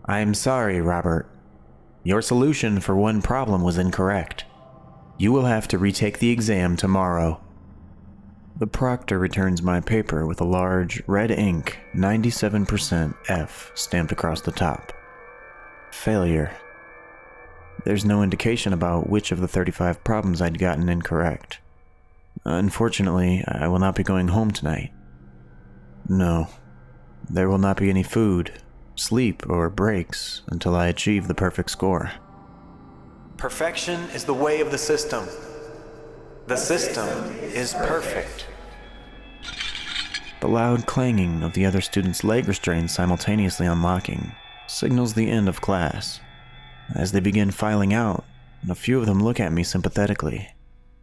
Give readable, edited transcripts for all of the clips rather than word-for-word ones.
I'm sorry, Robert. Your solution for one problem was incorrect. You will have to retake the exam tomorrow. The proctor returns my paper with a large, red ink, 97% F stamped across the top. Failure. There's no indication about which of the 35 problems I'd gotten incorrect. Unfortunately, I will not be going home tonight. No, there will not be any food, sleep, or breaks until I achieve the perfect score. Perfection is the way of the system. The system is perfect. The loud clanging of the other students' leg restraints simultaneously unlocking signals the end of class. As they begin filing out, a few of them look at me sympathetically,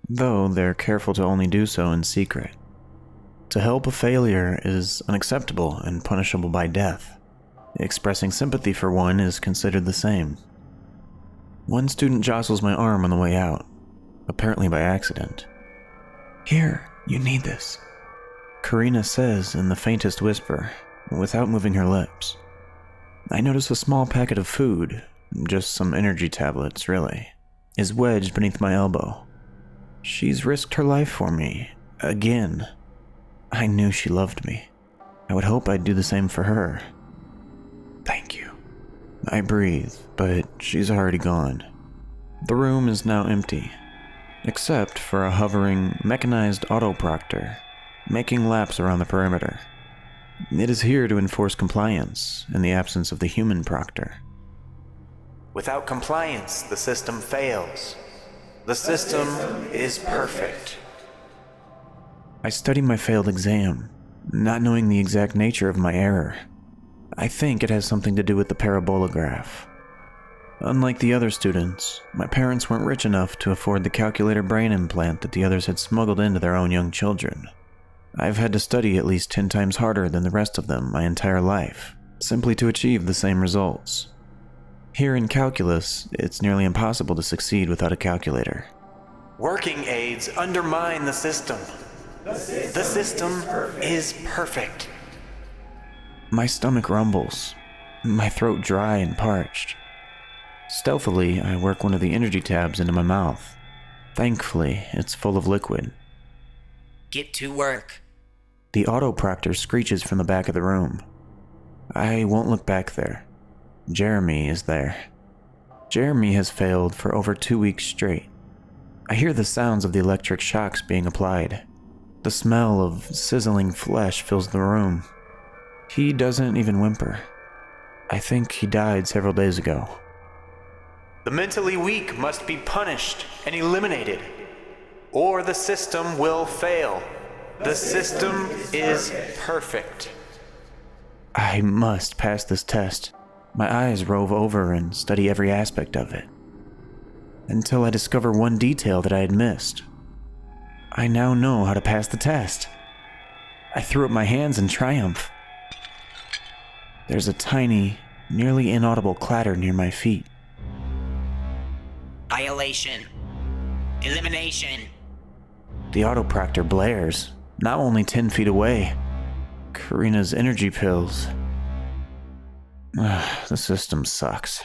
though they're careful to only do so in secret. To help a failure is unacceptable and punishable by death. Expressing sympathy for one is considered the same. One student jostles my arm on the way out, apparently by accident. "Here, you need this," Karina says in the faintest whisper, without moving her lips. I notice a small packet of food, just some energy tablets, really, is wedged beneath my elbow. She's risked her life for me, again. I knew she loved me. I would hope I'd do the same for her. Thank you. I breathe, but she's already gone. The room is now empty, except for a hovering, mechanized autoproctor, making laps around the perimeter. It is here to enforce compliance in the absence of the human proctor. Without compliance, the system fails. The system is perfect. I study my failed exam, not knowing the exact nature of my error. I think it has something to do with the parabolograph. Unlike the other students, my parents weren't rich enough to afford the calculator brain implant that the others had smuggled into their own young children. I've had to study at least 10 times harder than the rest of them my entire life, simply to achieve the same results. Here in calculus, it's nearly impossible to succeed without a calculator. Working aids undermine the system. The system is perfect. My stomach rumbles, my throat dry and parched. Stealthily, I work one of the energy tabs into my mouth. Thankfully, it's full of liquid. Get to work. The autoproctor screeches from the back of the room. I won't look back there. Jeremy is there. Jeremy has failed for over 2 weeks straight. I hear the sounds of the electric shocks being applied. The smell of sizzling flesh fills the room. He doesn't even whimper. I think he died several days ago. The mentally weak must be punished and eliminated, or the system will fail. The system is perfect. I must pass this test. My eyes rove over and study every aspect of it, until I discover one detail that I had missed. I now know how to pass the test. I threw up my hands in triumph. There's a tiny, nearly inaudible clatter near my feet. Violation. Elimination. The autoproctor blares, now only 10 feet away. Karina's energy pills. The system sucks.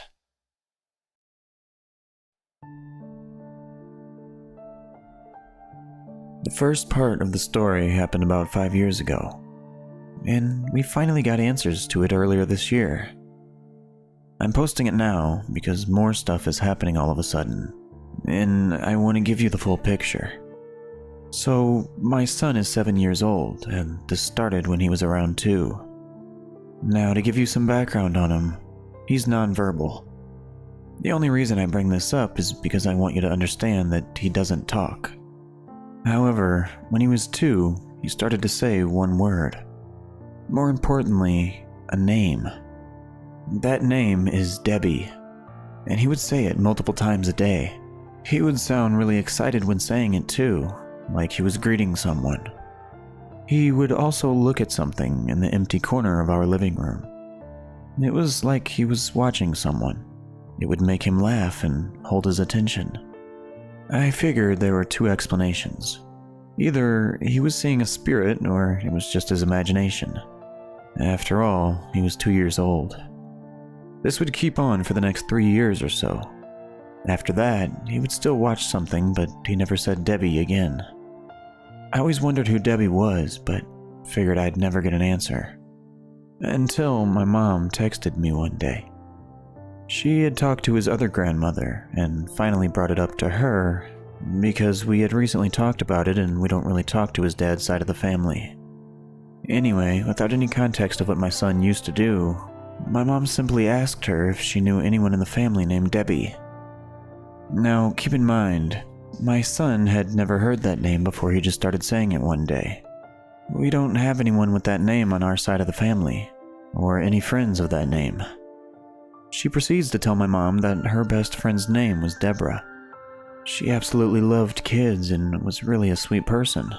The first part of the story happened about 5 years ago, and we finally got answers to it earlier this year. I'm posting it now because more stuff is happening all of a sudden, and I want to give you the full picture. So, my son is 7 years old, and this started when he was around 2. Now, to give you some background on him, he's nonverbal. The only reason I bring this up is because I want you to understand that he doesn't talk. However, when he was 2, he started to say one word. More importantly, a name. That name is Debbie, and he would say it multiple times a day. He would sound really excited when saying it too, like he was greeting someone. He would also look at something in the empty corner of our living room. It was like he was watching someone. It would make him laugh and hold his attention. I figured there were 2 explanations. Either he was seeing a spirit, or it was just his imagination. After all, he was 2 years old. This would keep on for the next 3 years or so. After that, he would still watch something, but he never said Debbie again. I always wondered who Debbie was, but figured I'd never get an answer. Until my mom texted me one day. She had talked to his other grandmother and finally brought it up to her because we had recently talked about it and we don't really talk to his dad's side of the family. Anyway, without any context of what my son used to do, my mom simply asked her if she knew anyone in the family named Debbie. Now, keep in mind, my son had never heard that name before he just started saying it one day. We don't have anyone with that name on our side of the family, or any friends of that name. She proceeds to tell my mom that her best friend's name was Deborah. She absolutely loved kids and was really a sweet person.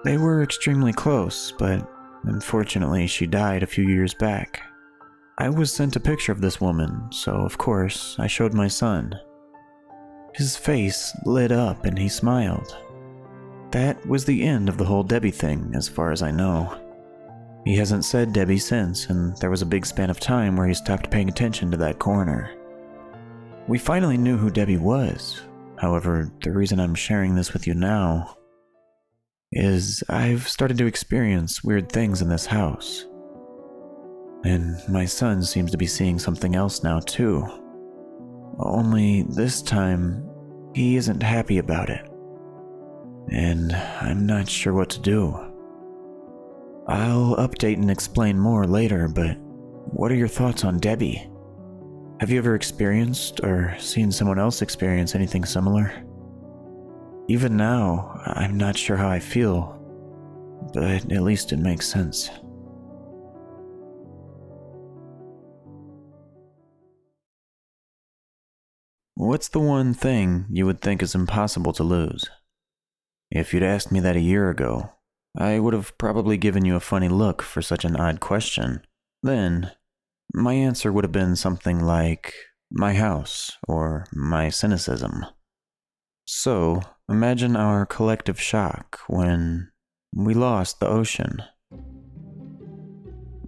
They were extremely close, but unfortunately she died a few years back. I was sent a picture of this woman, so of course I showed my son. His face lit up and he smiled. That was the end of the whole Debbie thing, as far as I know. He hasn't said Debbie since, and there was a big span of time where he stopped paying attention to that corner. We finally knew who Debbie was. However, the reason I'm sharing this with you now is I've started to experience weird things in this house. And my son seems to be seeing something else now too. Only this time, he isn't happy about it. And I'm not sure what to do. I'll update and explain more later, but what are your thoughts on Debbie? Have you ever experienced or seen someone else experience anything similar? Even now, I'm not sure how I feel, but at least it makes sense. What's the one thing you would think is impossible to lose? If you'd asked me that a year ago, I would have probably given you a funny look for such an odd question. Then, my answer would have been something like my house or my cynicism. So, imagine our collective shock when we lost the ocean.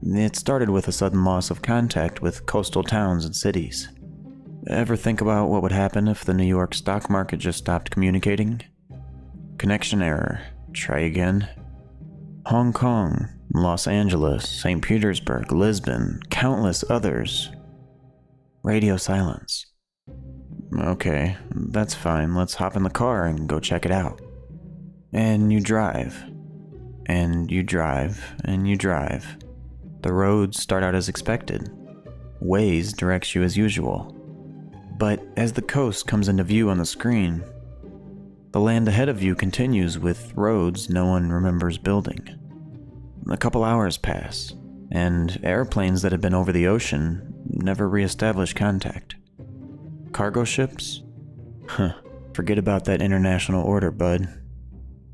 It started with a sudden loss of contact with coastal towns and cities. Ever think about what would happen if the New York stock market just stopped communicating? Connection error. Try again. Hong Kong, Los Angeles, St. Petersburg, Lisbon, countless others. Radio silence. Okay, that's fine. Let's hop in the car and go check it out. And you drive. And you drive. And you drive. The roads start out as expected. Waze directs you as usual. But as the coast comes into view on the screen, the land ahead of you continues with roads no one remembers building. A couple hours pass, and airplanes that had been over the ocean never re-establish contact. Cargo ships? Forget about that international order, bud.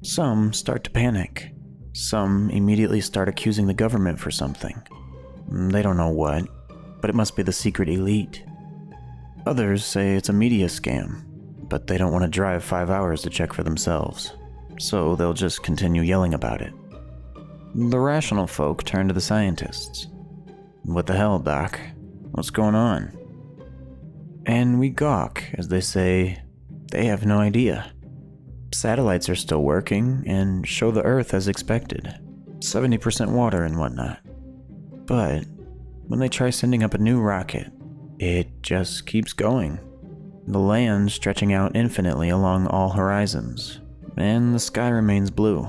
Some start to panic. Some immediately start accusing the government for something. They don't know what, but it must be the secret elite. Others say it's a media scam, but they don't want to drive 5 hours to check for themselves, so they'll just continue yelling about it. The rational folk turn to the scientists. What the hell, Doc? What's going on? And we gawk as they say they have no idea. Satellites are still working and show the Earth as expected, 70% water and whatnot. But when they try sending up a new rocket, it just keeps going. The land stretching out infinitely along all horizons, and the sky remains blue.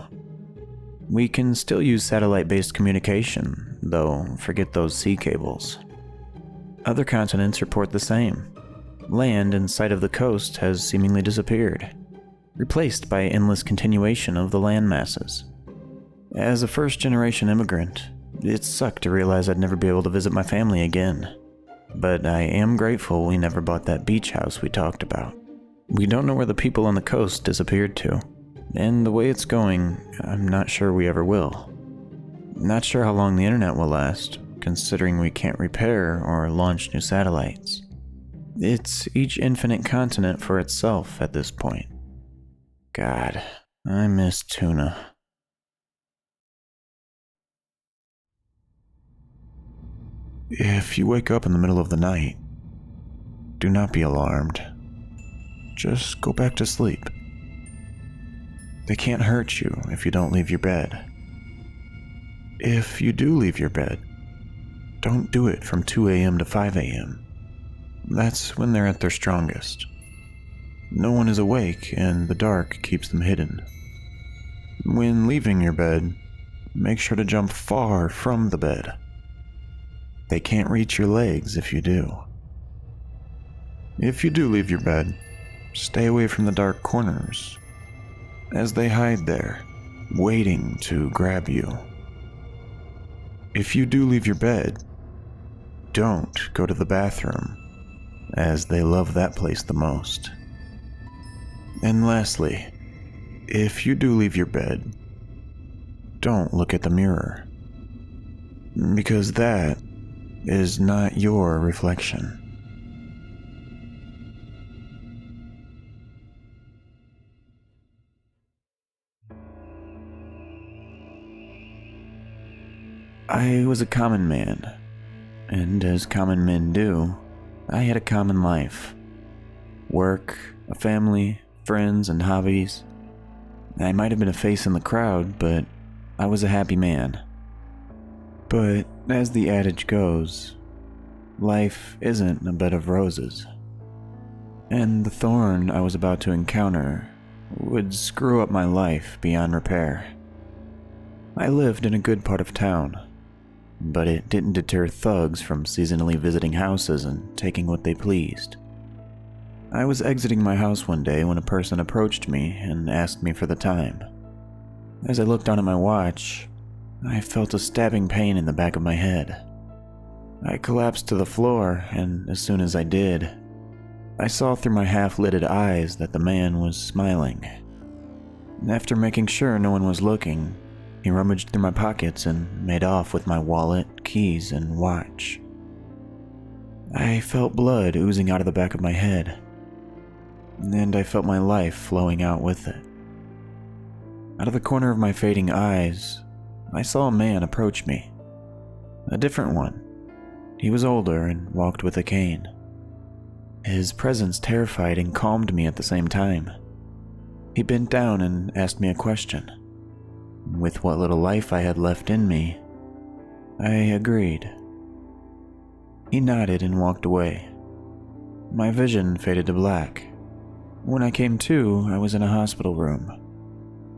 We can still use satellite-based communication, though forget those sea cables. Other continents report the same. Land in sight of the coast has seemingly disappeared, replaced by endless continuation of the land masses. As a first-generation immigrant, it sucked to realize I'd never be able to visit my family again. But I am grateful we never bought that beach house we talked about. We don't know where the people on the coast disappeared to, and the way it's going, I'm not sure we ever will. Not sure how long the internet will last, considering we can't repair or launch new satellites. It's each infinite continent for itself at this point. God, I miss tuna. If you wake up in the middle of the night, do not be alarmed. Just go back to sleep. They can't hurt you if you don't leave your bed. If you do leave your bed, don't do it from 2 a.m. to 5 a.m. That's when they're at their strongest. No one is awake and the dark keeps them hidden. When leaving your bed, make sure to jump far from the bed. They can't reach your legs if you do. If you do leave your bed, stay away from the dark corners, as they hide there, waiting to grab you. If you do leave your bed, don't go to the bathroom, as they love that place the most. And lastly, if you do leave your bed, don't look at the mirror, because that is not your reflection. I was a common man, and as common men do, I had a common life. Work, a family, friends, and hobbies. I might have been a face in the crowd, but I was a happy man. But as the adage goes, life isn't a bed of roses. And the thorn I was about to encounter would screw up my life beyond repair. I lived in a good part of town, but it didn't deter thugs from seasonally visiting houses and taking what they pleased. I was exiting my house one day when a person approached me and asked me for the time. As I looked down at my watch, I felt a stabbing pain in the back of my head. I collapsed to the floor, and as soon as I did, I saw through my half-lidded eyes that the man was smiling. After making sure no one was looking, he rummaged through my pockets and made off with my wallet, keys, and watch. I felt blood oozing out of the back of my head, and I felt my life flowing out with it. Out of the corner of my fading eyes, I saw a man approach me. A different one. He was older and walked with a cane. His presence terrified and calmed me at the same time. He bent down and asked me a question. With what little life I had left in me, I agreed. He nodded and walked away. My vision faded to black. When I came to, I was in a hospital room.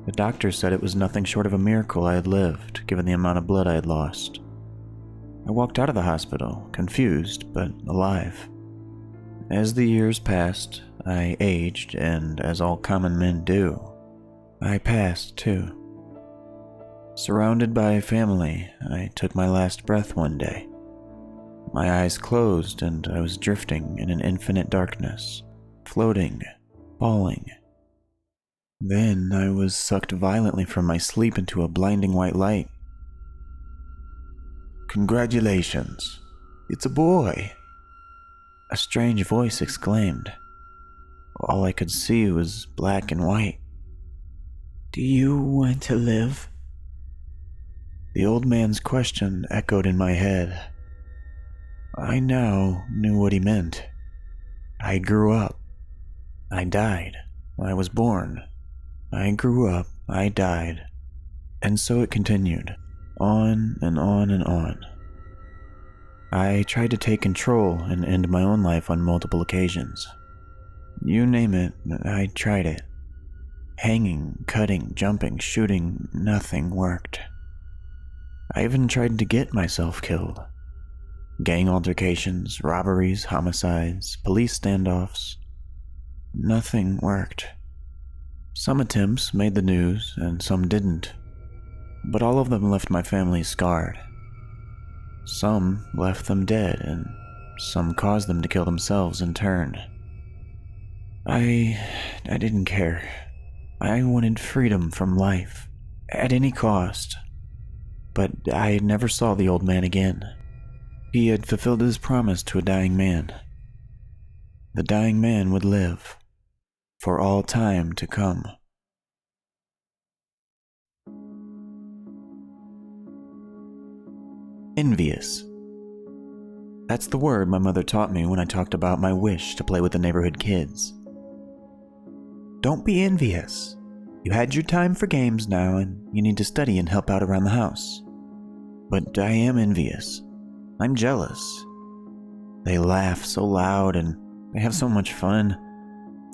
The doctor said it was nothing short of a miracle I had lived, given the amount of blood I had lost. I walked out of the hospital, confused but alive. As the years passed, I aged, and as all common men do, I passed too. Surrounded by family, I took my last breath one day. My eyes closed and I was drifting in an infinite darkness, floating, falling. Then I was sucked violently from my sleep into a blinding white light. "Congratulations, it's a boy," a strange voice exclaimed. All I could see was black and white. "Do you want to live?" The old man's question echoed in my head. I now knew what he meant. I grew up. I died. I was born. I grew up. I died. And so it continued, on and on and on. I tried to take control and end my own life on multiple occasions. You name it, I tried it. Hanging, cutting, jumping, shooting, nothing worked. I even tried to get myself killed. Gang altercations, robberies, homicides, police standoffs. Nothing worked. Some attempts made the news and some didn't, but all of them left my family scarred. Some left them dead and some caused them to kill themselves in turn. I didn't care. I wanted freedom from life, at any cost. But I never saw the old man again. He had fulfilled his promise to a dying man. The dying man would live, for all time to come. Envious. That's the word my mother taught me when I talked about my wish to play with the neighborhood kids. Don't be envious. You had your time for games now, and you need to study and help out around the house. But I am envious. I'm jealous. They laugh so loud and they have so much fun.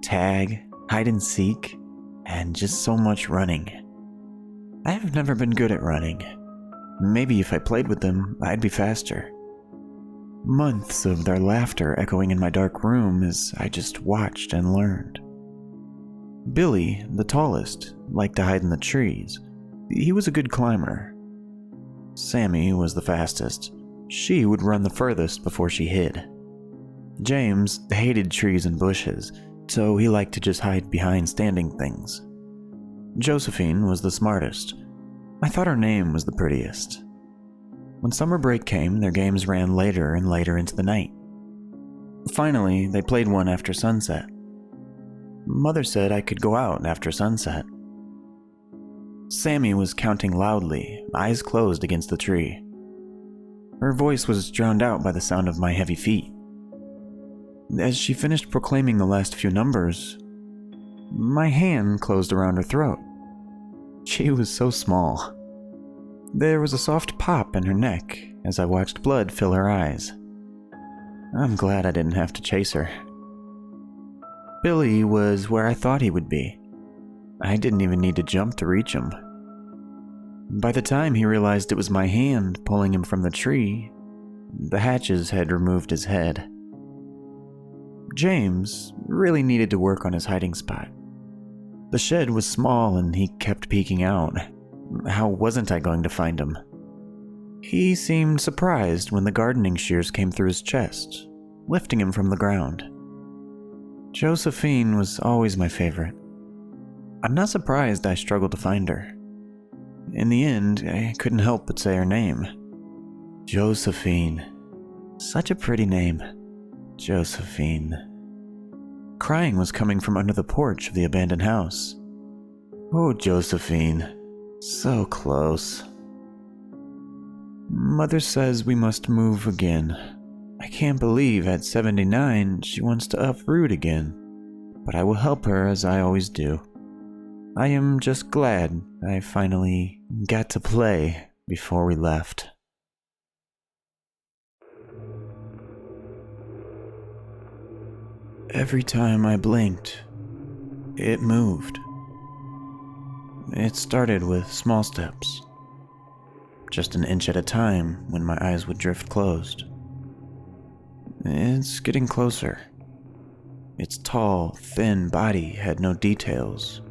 Tag, hide and seek, and just so much running. I have never been good at running. Maybe if I played with them, I'd be faster. Months of their laughter echoing in my dark room as I just watched and learned. Billy, the tallest, liked to hide in the trees. He was a good climber. Sammy was the fastest. She would run the furthest before she hid. James hated trees and bushes, so he liked to just hide behind standing things. Josephine was the smartest. I thought her name was the prettiest. When summer break came, their games ran later and later into the night. Finally, they played one after sunset. Mother said I could go out after sunset. Sammy was counting loudly, eyes closed against the tree. Her voice was drowned out by the sound of my heavy feet. As she finished proclaiming the last few numbers, my hand closed around her throat. She was so small. There was a soft pop in her neck as I watched blood fill her eyes. I'm glad I didn't have to chase her. Billy was where I thought he would be. I didn't even need to jump to reach him. By the time he realized it was my hand pulling him from the tree, the hatches had removed his head. James really needed to work on his hiding spot. The shed was small and he kept peeking out. How wasn't I going to find him? He seemed surprised when the gardening shears came through his chest, lifting him from the ground. Josephine was always my favorite. I'm not surprised I struggled to find her. In the end, I couldn't help but say her name. Josephine. Such a pretty name. Josephine. Crying was coming from under the porch of the abandoned house. Oh, Josephine. So close. Mother says we must move again. I can't believe at 79 she wants to uproot again, but I will help her as I always do. I am just glad I finally got to play before we left. Every time I blinked, it moved. It started with small steps, just an inch at a time when my eyes would drift closed. It's getting closer. Its tall, thin body had no details,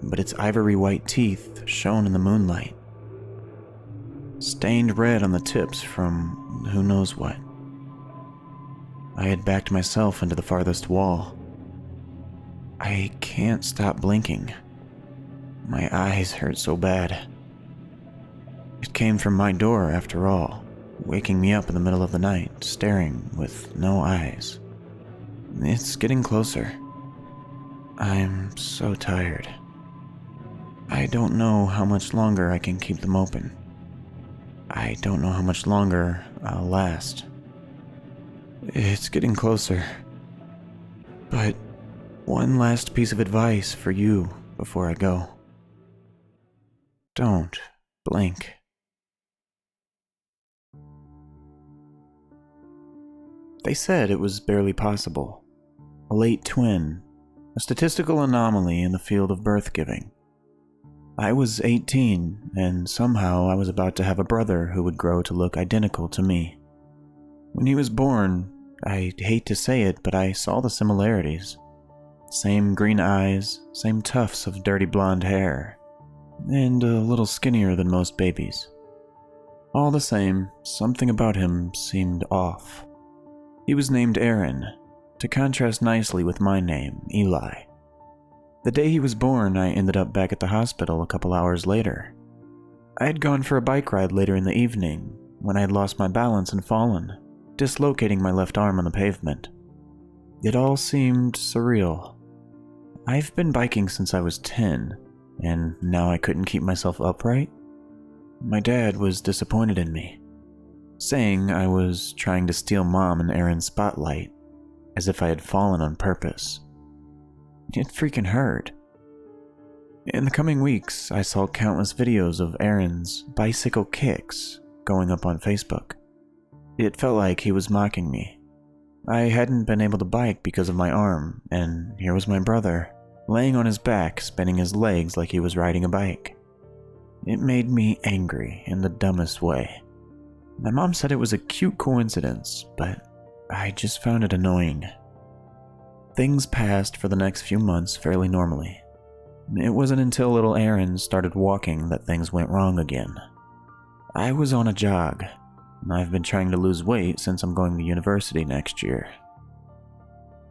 but its ivory white teeth shone in the moonlight, stained red on the tips from who knows what. I had backed myself into the farthest wall. I can't stop blinking. My eyes hurt so bad. It came from my door after all, waking me up in the middle of the night, staring with no eyes. It's getting closer. I'm so tired. I don't know how much longer I can keep them open. I don't know how much longer I'll last. It's getting closer. But one last piece of advice for you before I go. Don't blink. They said it was barely possible. A late twin, a statistical anomaly in the field of birth-giving. I was 18, and somehow I was about to have a brother who would grow to look identical to me. When he was born, I hate to say it, but I saw the similarities. Same green eyes, same tufts of dirty blonde hair, and a little skinnier than most babies. All the same, something about him seemed off. He was named Aaron, to contrast nicely with my name, Eli. The day he was born, I ended up back at the hospital a couple hours later. I had gone for a bike ride later in the evening, when I had lost my balance and fallen, dislocating my left arm on the pavement. It all seemed surreal. I've been biking since I was 10, and now I couldn't keep myself upright? My dad was disappointed in me. saying I was trying to steal Mom and Aaron's spotlight, as if I had fallen on purpose. It freaking hurt. In the coming weeks, I saw countless videos of Aaron's bicycle kicks going up on Facebook. It felt like he was mocking me. I hadn't been able to bike because of my arm, and here was my brother, laying on his back, spinning his legs like he was riding a bike. It made me angry in the dumbest way. My mom said it was a cute coincidence, but I just found it annoying. Things passed for the next few months fairly normally. It wasn't until little Aaron started walking that things went wrong again. I was on a jog. I've been trying to lose weight since I'm going to university next year.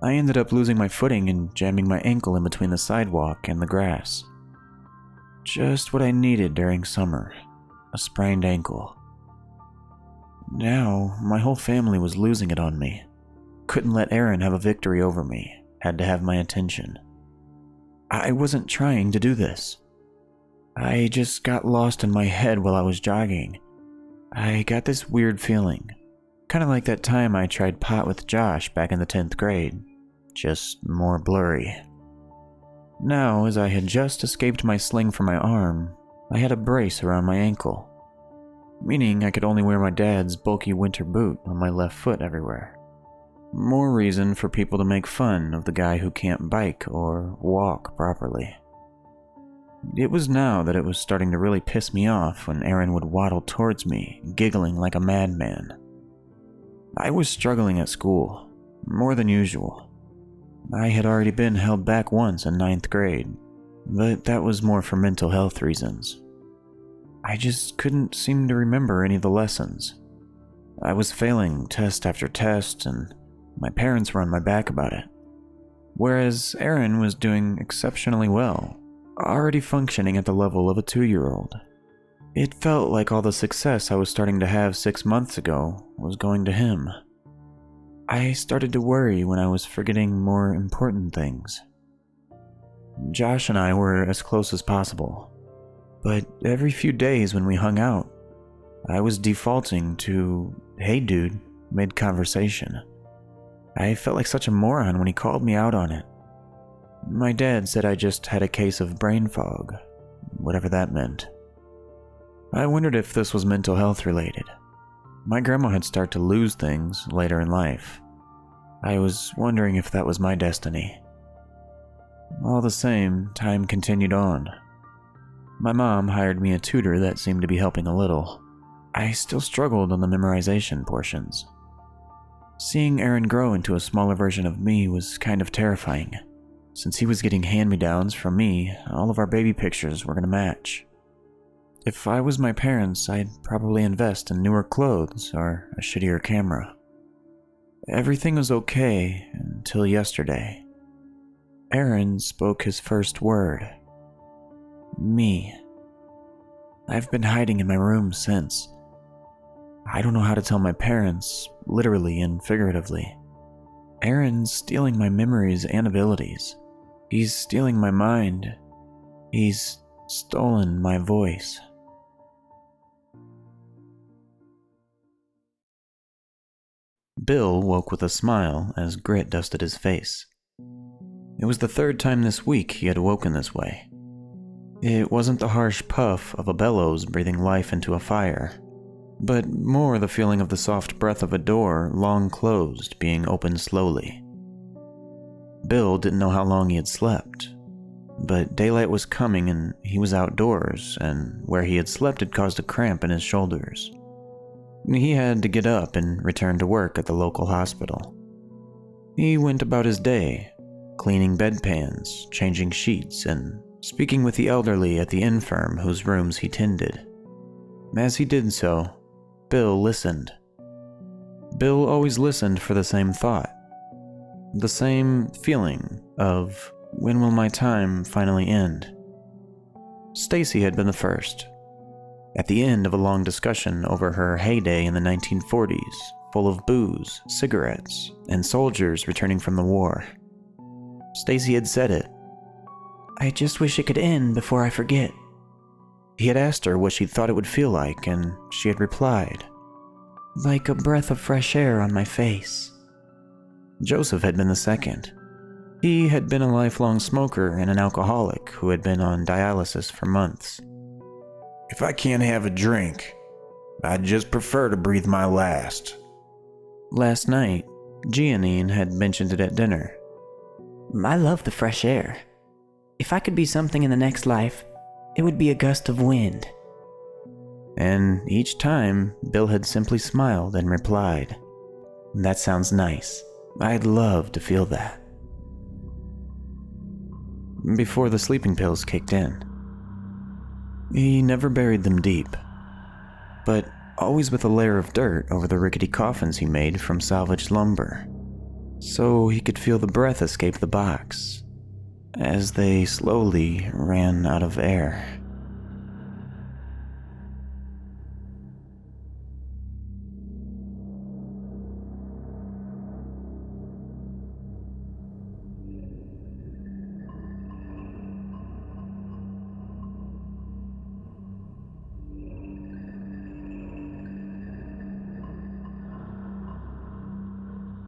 I ended up losing my footing and jamming my ankle in between the sidewalk and the grass. Just what I needed during summer, a sprained ankle. Now, my whole family was losing it on me. Couldn't let Aaron have a victory over me, had to have my attention. I wasn't trying to do this. I just got lost in my head while I was jogging. I got this weird feeling, kind of like that time I tried pot with Josh back in the 10th grade, just more blurry. Now, as I had just escaped my sling from my arm, I had a brace around my ankle, meaning I could only wear my dad's bulky winter boot on my left foot everywhere. More reason for people to make fun of the guy who can't bike or walk properly. It was now that it was starting to really piss me off when Aaron would waddle towards me, giggling like a madman. I was struggling at school, more than usual. I had already been held back once in 9th grade, but that was more for mental health reasons. I just couldn't seem to remember any of the lessons. I was failing test after test, and my parents were on my back about it. Whereas Aaron was doing exceptionally well, already functioning at the level of a 2-year-old. It felt like all the success I was starting to have 6 months ago was going to him. I started to worry when I was forgetting more important things. Josh and I were as close as possible, but every few days when we hung out, I was defaulting to, "Hey dude," mid-conversation. I felt like such a moron when he called me out on it. My dad said I just had a case of brain fog, whatever that meant. I wondered if this was mental health related. My grandma had started to lose things later in life. I was wondering if that was my destiny. All the same, time continued on. My mom hired me a tutor that seemed to be helping a little. I still struggled on the memorization portions. Seeing Aaron grow into a smaller version of me was kind of terrifying. Since he was getting hand-me-downs from me, all of our baby pictures were going to match. If I was my parents, I'd probably invest in newer clothes or a shittier camera. Everything was okay until yesterday. Aaron spoke his first word. Me. I've been hiding in my room since. I don't know how to tell my parents, literally and figuratively. Aaron's stealing my memories and abilities. He's stealing my mind. He's stolen my voice. Bill woke with a smile as grit dusted his face. It was the 3rd time this week he had woken this way. It wasn't the harsh puff of a bellows breathing life into a fire, but more the feeling of the soft breath of a door long closed being opened slowly. Bill didn't know how long he had slept, but daylight was coming and he was outdoors, and where he had slept had caused a cramp in his shoulders. He had to get up and return to work at the local hospital. He went about his day, cleaning bedpans, changing sheets, and speaking with the elderly at the infirm whose rooms he tended. As he did so, Bill listened. Bill always listened for the same thought, the same feeling of, when will my time finally end? Stacy had been the first. At the end of a long discussion over her heyday in the 1940s, full of booze, cigarettes, and soldiers returning from the war, Stacy had said it. "I just wish it could end before I forget." He had asked her what she thought it would feel like, and she had replied, like a breath of fresh air on my face. Joseph had been the second. He had been a lifelong smoker and an alcoholic who had been on dialysis for months. If I can't have a drink, I'd just prefer to breathe my last. Last night, Giannine had mentioned it at dinner. I love the fresh air. If I could be something in the next life, it would be a gust of wind. And each time, Bill had simply smiled and replied, "That sounds nice. I'd love to feel that." Before the sleeping pills kicked in. He never buried them deep, but always with a layer of dirt over the rickety coffins he made from salvaged lumber, so he could feel the breath escape the box as they slowly ran out of air.